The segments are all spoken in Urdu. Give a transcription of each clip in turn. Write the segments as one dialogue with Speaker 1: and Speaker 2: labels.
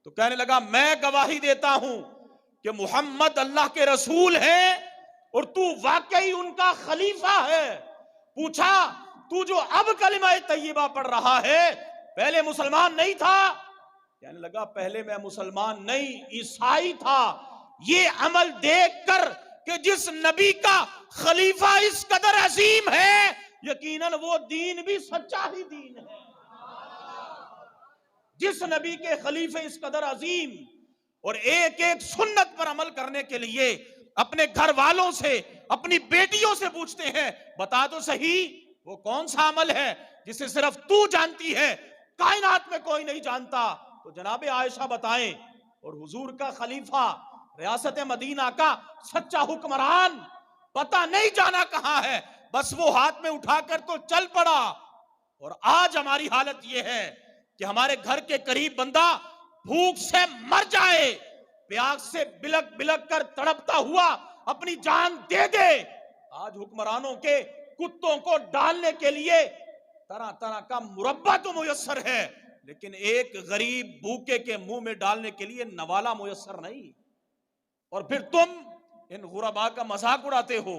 Speaker 1: تو کہنے لگا میں گواہی دیتا ہوں کہ محمد اللہ کے رسول ہیں اور تو واقعی ان کا خلیفہ ہے۔ پوچھا تو جو اب کلمہ طیبہ پڑھ رہا ہے پہلے مسلمان نہیں تھا؟ کہنے لگا پہلے میں مسلمان نہیں عیسائی تھا۔ یہ عمل دیکھ کر کہ جس نبی کا خلیفہ اس قدر عظیم ہے یقیناً وہ دین بھی سچا ہی دین ہے۔ جس نبی کے خلیفے اس قدر عظیم اور ایک ایک سنت پر عمل کرنے کے لیے اپنے گھر والوں سے اپنی بیٹیوں سے پوچھتے ہیں بتا تو صحیح وہ کون سا عمل ہے جسے صرف تو جانتی ہے کائنات میں کوئی نہیں جانتا، تو جناب عائشہ بتائیں۔ اور حضور کا خلیفہ ریاست مدینہ کا سچا حکمران پتہ نہیں جانا کہاں ہے، بس وہ ہاتھ میں اٹھا کر تو چل پڑا۔ اور آج ہماری حالت یہ ہے کہ ہمارے گھر کے قریب بندہ بھوک سے مر جائے، پیاس سے بلک بلک کر تڑپتا ہوا اپنی جان دے دے۔ آج حکمرانوں کے کتوں کو ڈالنے کے لیے طرح طرح کا مربع تو میسر ہے، لیکن ایک غریب بھوکے کے منہ میں ڈالنے کے لیے نوالا میسر نہیں۔ اور پھر تم ان غرباء کا مذاق اڑاتے ہو،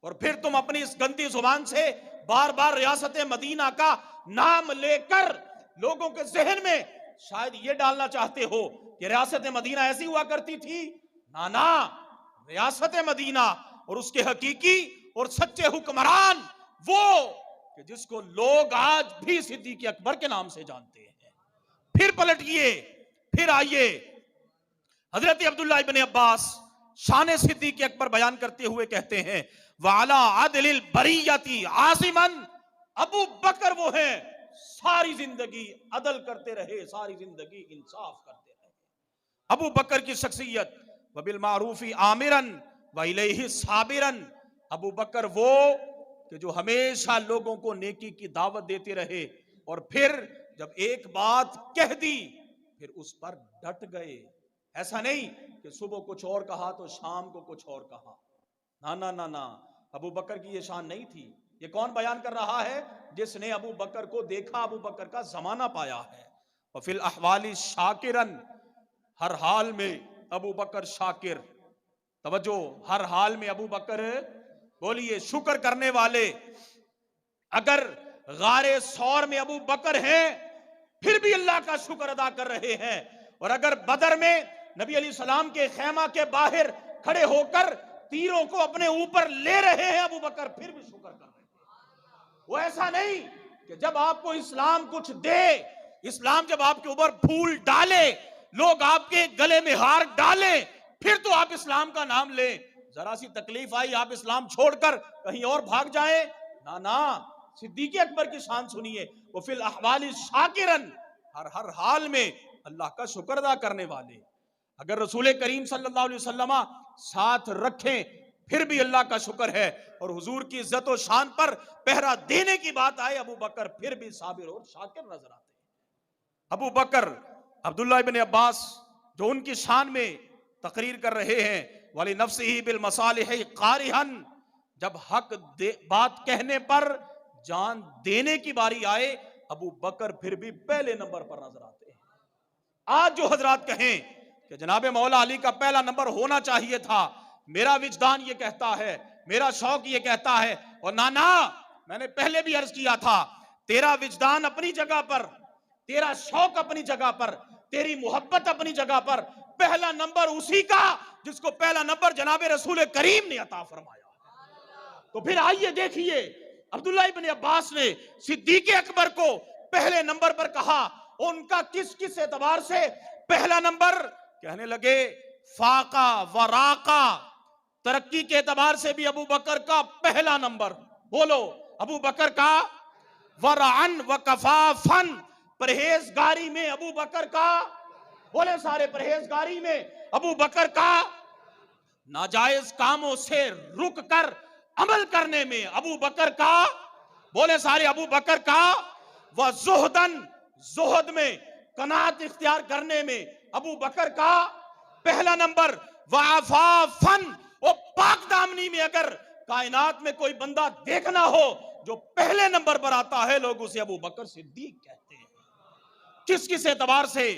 Speaker 1: اور پھر تم اپنی اس گندی زبان سے بار بار ریاست مدینہ کا نام لے کر لوگوں کے ذہن میں شاید یہ ڈالنا چاہتے ہو کہ ریاست مدینہ ایسی ہوا کرتی تھی۔ نا، ریاست مدینہ اور اس کے حقیقی اور سچے حکمران وہ کہ جس کو لوگ آج بھی صدیق اکبر کے نام سے جانتے ہیں۔ پھر پلٹیے، پھر آئیے، حضرت عبداللہ ابن عباس شان صدیق اکبر بیان کرتے ہوئے کہتے ہیں وَعَلَىٰ عَدْلِ الْبَرِيَّةِ عَاصِمًا، ابو بکر وہ ہیں ساری زندگی عدل کرتے رہے، ساری زندگی انصاف کرتے رہے۔ ابو بکر کی شخصیت وَبِالْمَعْرُوفِ آمِرًا وَإِلَيْهِ صَابِرًا، ابو بکر وہ کہ جو ہمیشہ لوگوں کو نیکی کی دعوت دیتے رہے، اور پھر جب ایک بات کہہ دی پھر اس پر ڈٹ گئے۔ ایسا نہیں کہ صبح کچھ اور کہا تو شام کو کچھ اور کہا، نا، ابو بکر کی یہ شان نہیں تھی۔ یہ کون بیان کر رہا ہے؟ جس نے ابو بکر کو دیکھا، ابو بکر کا زمانہ پایا ہے۔ وَفِي الْأَحْوَالِ شَاكِرًا، ہر حال میں ابو بکر شاکر، توجہ، ہر حال میں ابو بکر بولیے شکر کرنے والے۔ اگر غار ثور میں ابو بکر ہیں پھر بھی اللہ کا شکر ادا کر رہے ہیں، اور اگر بدر میں نبی علیہ السلام کے خیمہ کے باہر کھڑے ہو کر تیروں کو اپنے اوپر لے رہے ہیں ابو بکر پھر بھی شکر کر رہے ہیں۔ وہ ایسا نہیں کہ جب آپ کو اسلام کچھ دے، اسلام جب آپ کے اوپر پھول ڈالے، لوگ آپ کے گلے میں ہار ڈالیں پھر تو آپ اسلام کا نام لیں، ذرا سی تکلیف آئی آپ اسلام چھوڑ کر کہیں اور بھاگ جائیں، نا، صدیق اکبر کی شان سنیے وَفِي الْأَحْوَالِ شَاكِرًا، ہر حال میں اللہ کا شکر ادا کرنے والے۔ اگر رسول کریم صلی اللہ علیہ وسلم ساتھ رکھیں پھر بھی اللہ کا شکر ہے، اور حضور کی عزت و شان پر پہرا دینے کی بات آئے ابو بکر پھر بھی صابر اور شاکر نظر آتے ہیں۔ ابو بکر عبداللہ ابن عباس جو ان کی شان میں تقریر کر رہے ہیں وَلِنَفْسِهِ بِالْمَصَالِحِ قَارِحًا، جب حق بات کہنے پر جان دینے کی باری آئے ابو بکر پھر بھی پہلے نمبر پر نظر آتے ہیں۔ آج جو حضرات کہیں کہ جناب مولا علی کا پہلا نمبر ہونا چاہیے تھا، میرا وجدان یہ کہتا ہے، میرا شوق یہ کہتا ہے، اور نا، میں نے پہلے بھی عرض کیا تھا، تیرا وجدان اپنی جگہ پر، تیرا شوق اپنی جگہ پر، تیری محبت اپنی جگہ پر، پہلا نمبر اسی کا جس کو پہلا نمبر جناب رسول کریم نے عطا فرمایا۔ تو پھر آئیے دیکھیے عبداللہ ابن عباس نے صدیق اکبر کو پہلے نمبر پر کہا، ان کا کس اعتبار سے پہلا نمبر؟ کہنے لگے فاقہ وراقہ، ترقی کے اعتبار سے بھی ابو بکر کا پہلا نمبر، بولو ابو بکر کا، ورعن وکفافن، پرہیزگاری میں ابو بکر کا، بولے سارے پرہیزگاری میں ابو بکر کا، ناجائز کاموں سے رک کر عمل کرنے میں ابو بکر کا، بولے سارے ابو بکر کا، وزہدن، زہد میں قناعت اختیار کرنے میں ابو بکر کا پہلا نمبر، وعفافن، اور پاک دامنی میں اگر کائنات میں کوئی بندہ دیکھنا ہو جو پہلے نمبر پر آتا ہے لوگ اسے ابو بکر صدیق کہتے ہیں۔ کس اعتبار سے؟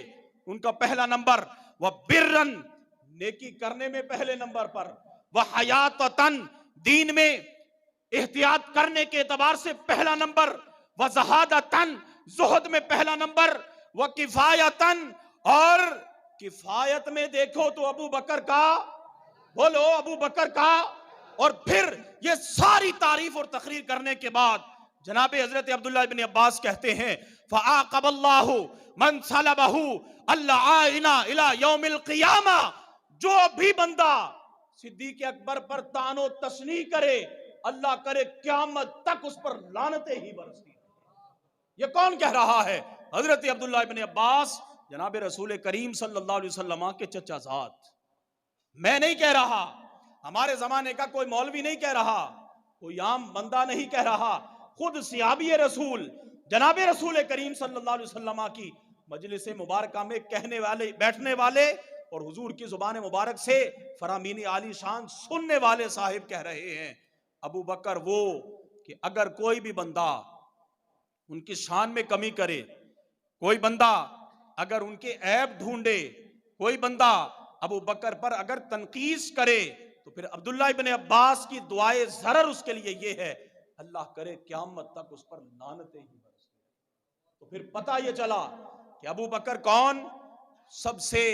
Speaker 1: ان کا پہلا نمبر، وہ برن نیکی کرنے میں پہلے نمبر پر، وہ حیاتن دین میں احتیاط کرنے کے اعتبار سے پہلا نمبر، وہ زہادتن زہد میں پہلا نمبر، وہ کفایتن اور کفایت میں دیکھو تو ابو بکر کا، بولو ابو بکر کا. اور پھر یہ ساری تعریف اور تقریر کرنے کے بعد جناب حضرت عبداللہ ابن عباس کہتے ہیں فَعَاقَبَ اللَّهُ مَنْ صَلَبَهُ اللَّعَائِنَ إِلَى يَوْمِ الْقِيَامَةِ. جو بھی بندہ صدیق اکبر پر طعن و تشنیع کرے، اللہ کرے قیامت تک اس پر لعنتیں ہی برستی. یہ کون کہہ رہا ہے؟ حضرت عبداللہ ابن عباس، جناب رسول کریم صلی اللہ علیہ وسلم کے چچا زاد. میں نہیں کہہ رہا، ہمارے زمانے کا کوئی مولوی نہیں کہہ رہا، کوئی عام بندہ نہیں کہہ رہا، خود صحابی رسول جناب رسول کریم صلی اللہ علیہ وسلم کی مجلس مبارکہ میں کہنے والے، بیٹھنے والے اور حضور کی زبان مبارک سے فرامین عالی شان سننے والے صاحب کہہ رہے ہیں ابو بکر وہ کہ اگر کوئی بھی بندہ ان کی شان میں کمی کرے، کوئی بندہ اگر ان کے عیب ڈھونڈے، کوئی بندہ ابو بکر پر اگر تنقیص کرے، تو پھر عبداللہ ابن عباس کی دعائے ضرر اس کے لیے یہ ہے اللہ کرے قیامت تک اس پر لعنتیں ہی برسیں. تو پھر پتہ یہ چلا کہ ابو بکر کون؟ سب سے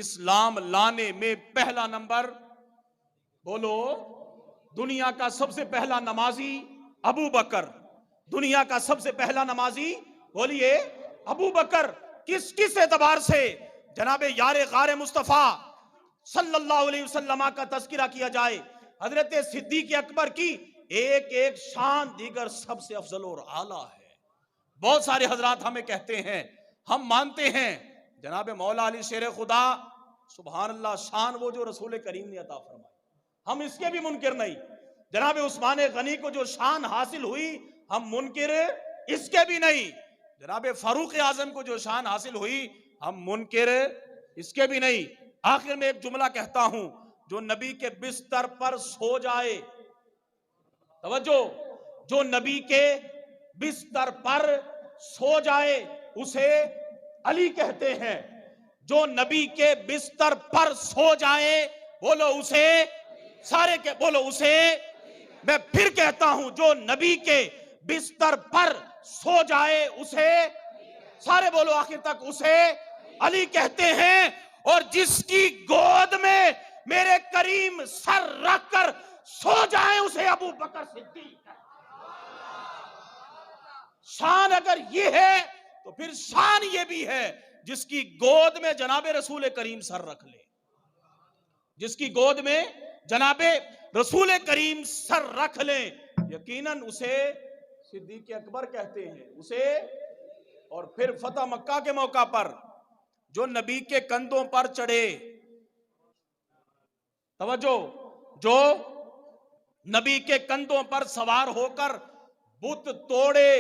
Speaker 1: اسلام لانے میں پہلا نمبر، بولو دنیا کا سب سے پہلا نمازی ابو بکر، دنیا کا سب سے پہلا نمازی بولیے ابو بکر. کس اعتبار سے جناب یار غار مصطفیٰ صلی اللہ علیہ وسلم کا تذکرہ کیا جائے، حضرت صدیق اکبر کی ایک ایک شان دیگر سب سے افضل اور اعلیٰ ہے. بہت سارے حضرات ہمیں کہتے ہیں، ہم مانتے ہیں جناب مولا علی شیر خدا سبحان اللہ شان وہ جو رسول کریم نے عطا فرمائی، ہم اس کے بھی منکر نہیں. جناب عثمان غنی کو جو شان حاصل ہوئی ہم منکر اس کے بھی نہیں. جناب فاروق اعظم کو جو شان حاصل ہوئی ہم منکر اس کے بھی نہیں. آخر میں ایک جملہ کہتا ہوں، جو نبی کے بستر پر سو جائے، توجہ، جو نبی کے بستر پر سو جائے اسے علی کہتے ہیں. جو نبی کے بستر پر سو جائے بولو اسے، سارے کے بولو اسے. میں پھر کہتا ہوں، جو نبی کے بستر پر سو جائے اسے، سارے بولو آخر تک، اسے علی کہتے ہیں. اور جس کی گود میں میرے کریم سر رکھ کر سو جائے اسے ابو بکر صدیق. شان اگر یہ ہے تو پھر شان یہ بھی ہے جس کی گود میں جناب رسول کریم سر رکھ لے، جس کی گود میں جناب رسول کریم سر رکھ لیں، یقیناً اسے صدیق اکبر کہتے ہیں اسے. اور پھر فتح مکہ کے موقع پر جو نبی کے کندھوں پر چڑھے، توجہ، جو نبی کے کندھوں پر سوار ہو کر بت توڑے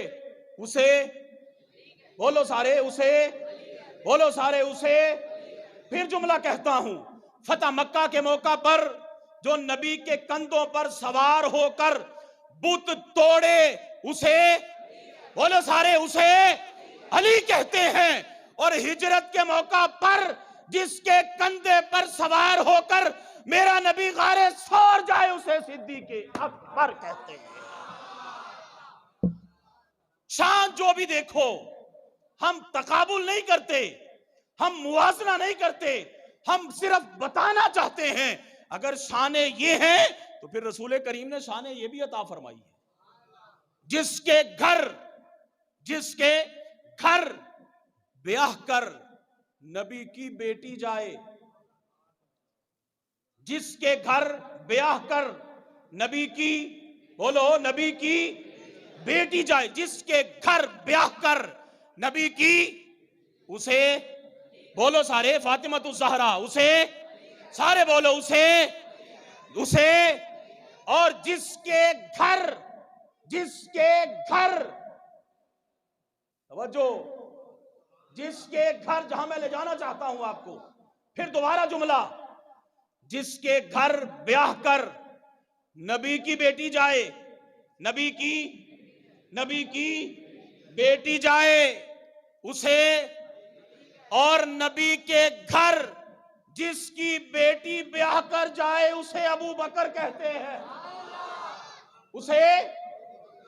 Speaker 1: اسے، بولو سارے اسے، بولو سارے اسے. پھر جملہ کہتا ہوں، فتح مکہ کے موقع پر جو نبی کے کندھوں پر سوار ہو کر بت توڑے اسے، بولو سارے اسے علی کہتے ہیں. اور ہجرت کے موقع پر جس کے کندھے پر سوار ہو کر میرا نبی غار سور جائے اسے صدیق اکبر کہتے ہیں. شان جو بھی دیکھو، ہم تقابل نہیں کرتے، ہم موازنہ نہیں کرتے، ہم صرف بتانا چاہتے ہیں اگر شانیں یہ ہیں تو پھر رسول کریم نے شانیں یہ بھی عطا فرمائی ہے. جس کے گھر بیاہ کر نبی کی بیٹی جائے، جس کے گھر بیاہ کر نبی کی، بولو نبی کی بیٹی جائے، جس کے گھر بیاہ کر نبی کی، اسے بولو سارے فاطمۃ الزہرا، اسے سارے بولو اسے. اور جس کے گھر توجہ، جس کے گھر، جہاں میں لے جانا چاہتا ہوں آپ کو، پھر دوبارہ جملہ، جس کے گھر بیاہ کر نبی کی بیٹی جائے، نبی کی بیٹی جائے اسے اور نبی کے گھر جس کی بیٹی بیاہ کر جائے اسے ابو بکر کہتے ہیں، اسے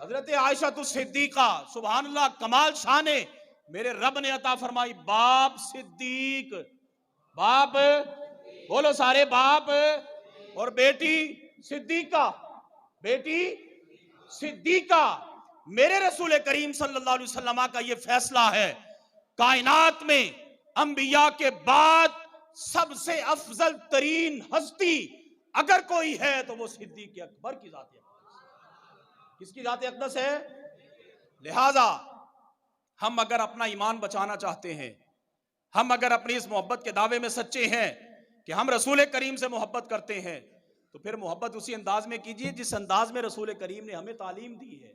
Speaker 1: حضرت عائشہ صدیقہ، سبحان اللہ، کمال شان ہے، میرے رب نے عطا فرمائی باپ صدیق، باپ بولو سارے باپ، اور بیٹی صدیقہ، بیٹی صدیقہ۔ میرے رسول کریم صلی اللہ علیہ وسلم کا یہ فیصلہ ہے، کائنات میں انبیاء کے بعد سب سے افضل ترین ہستی اگر کوئی ہے تو وہ صدیق اکبر کی ذات اقدس۔ کس کی ذات اقدس ہے؟ لہذا ہم اگر اپنا ایمان بچانا چاہتے ہیں، ہم اگر اپنی اس محبت کے دعوے میں سچے ہیں کہ ہم رسول کریم سے محبت کرتے ہیں، تو پھر محبت اسی انداز میں کیجئے جس انداز میں رسول کریم نے ہمیں تعلیم دی ہے۔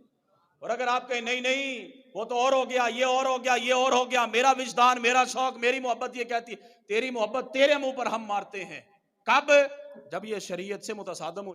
Speaker 1: اور اگر آپ کہیں نہیں نہیں وہ تو اور ہو گیا، یہ اور ہو گیا، یہ اور ہو گیا، میرا وجدان، میرا شوق، میری محبت یہ کہتی ہے، تیری محبت تیرے منہ پر ہم مارتے ہیں۔ کب؟ جب یہ شریعت سے متصادم ہو